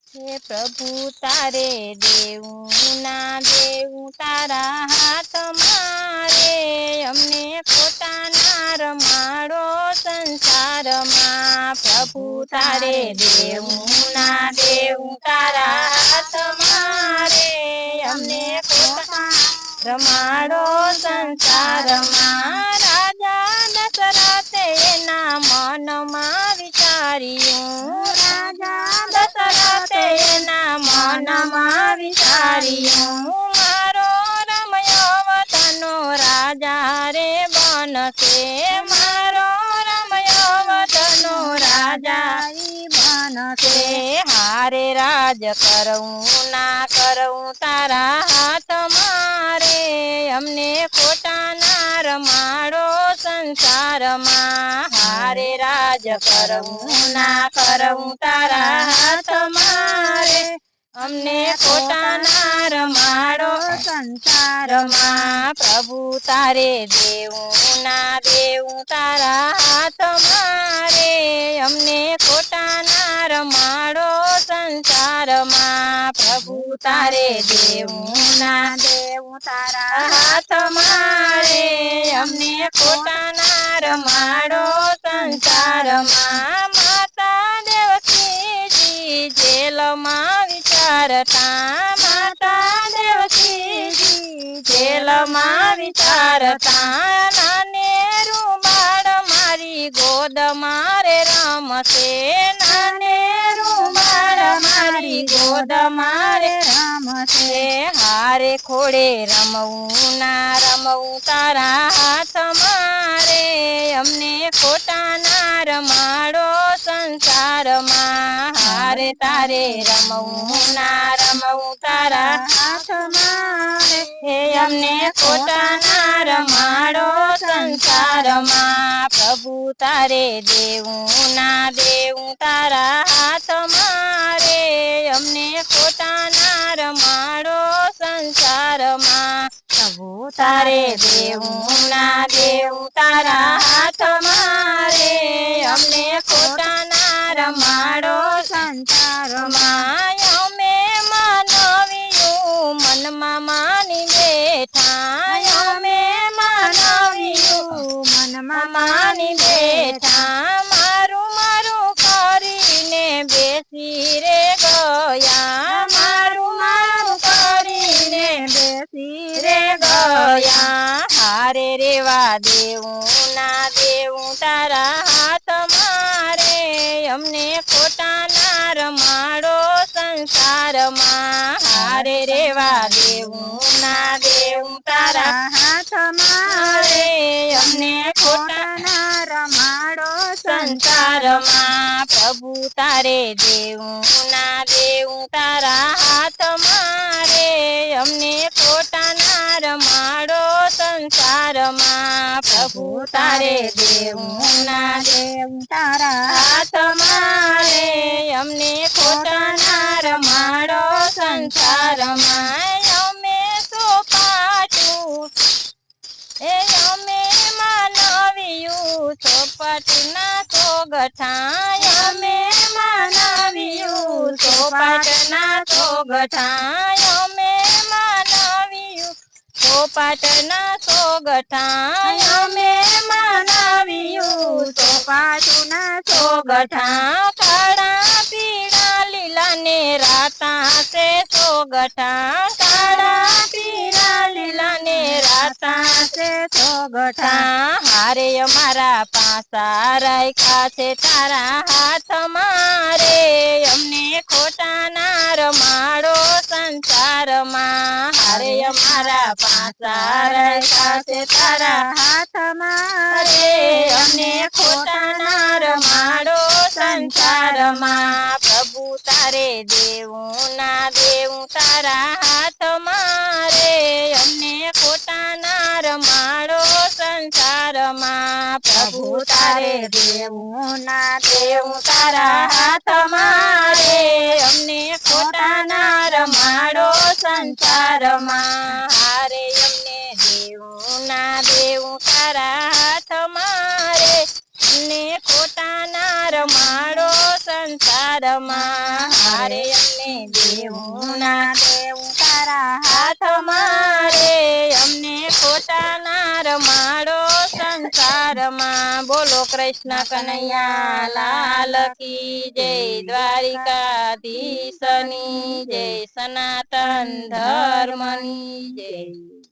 હે પ્રભુ તારે દેવું ના દેવું તારા હાથમાં રે અમને ખોટા ના રમાડો સંસારમાં પ્રભુ તારે દેવું ના દેવું તારા હાથમાં રે અમને ખોટા રમાડો સંસારમાં રાજા દશરથે એના મનમાં વિચાર્યું રાજા દશરથે એના મનમાં વિચાર્યું મારો રમયો રાજા રે બનશે મારો રમયો રાજા બનશે હારે રાજ કરું ના કરું તારા હાથમાં રે અમને ખોટા ના રમાડો સંસારમાં હારે રાજ કરું ના કરું તારા હાથમાં રે અમને ખોટા ના રમાડો સંસારમાં પ્રભુ તારે દેવું ના દેવું તારા હાથમાં રે અમને ખોટા ના રમાડો સંસારમાં પ્રભુ તારે દેવું ના દેવું તારા હાથમાં રે અમને ખોટા ના રમાડો સંસારમાં માતા દેવકીજી જેલમાં વિચારતા માતા દેવકીજી જેલમાં વિચારતા નાનેરું બાળ મારી ગોદ મારે રમશે નાનેરું બાળ મારી ગોદ મારે રમશે હારે ખોડે રમવું ના રમવું તારા હાથમાં રે અમને ખોટા ના રમાડો સંસારમાં હારે તારે રમવું ના રમવું તારા હાથમાં રે હે અમને ખોટા ના રમાડો સંસારમાં પ્રભુ તારે દેવું ના દેવું તારા હાથમાં રે અમને ખોટા ના રમાડો સંસારમાં પ્રભુ તારે દેવું ના દેવું તારા હાથમાં રે અમને ખોટા ના રમાડો સંસારમાં અમે માનવ્યું મનમાં માની બેઠા અમે માનવ્યું મનમાં માની બેઠા મારું મારું કરીને બેસી રે ગયા મારું મારું કરીને બેસી રે ગયા હારે રેવા દેવું ના દેવું તારા હાથમાં રે અમને ખોટા ના રમાડો સંસારમાં હારે રેવા દેવું ના દેવું તારા હાથમાં રે અમને ખોટા ના રમાડો સંસારમાં પ્રભુ તારે દેવું ના દેવું તારા હાથમાં રે અમને ખોટા ના રમાડો સંસારમાં પ્રભુ તારે દેવું ના દેવું તારા હાથમાં રે અમને ખોટા ના રમાડો સંસારમાં અમે સોપાટું એ અમે માનવ્યું ચોપાટના સોગઠા અમે માનવ્યું ચોપાટના સોગઠા અમે માનવ્યું ચોપાટના સોગઠા અમે માનવ્યું ચોપાટના સોગઠા કાળા પીળા લીલા ને રાતા છે સોગઠા કાળા પીળા લીલા ને રાતા છે સોગઠા હારે અમારા પાસા રાખ્યા છે તારા હાથમાં રે અમને ખોટા ના રમાડો સંસારમાં હારે અમારા પાસા રાખ્યા છે તારા હાથમાં રે અમને ખોટા ના રમાડો સંસારમાં પ્રભુ તારે દેવું ના દેવું તારા હાથમાં રે અમને ખોટા ના રમાડો સંસારમાં પ્રભુ તારે દેવું ના દેવું તારા હાથમાં રે અમને ખોટા ના રમાડો સંસારમાં હારે અમને દેવું ના દેવું તારા હાથમાં રે અમને ખોટા ના રમાડો સંસારમાં હારે અમને દેવું ના દેવું તારા હાથમાં રે અમને ખોટા ના રમાડો સંસારમાં બોલો કૃષ્ણ કનૈયા લાલ કી જય દ્વારિકાધીશની જય સનાતન ધર્મની જય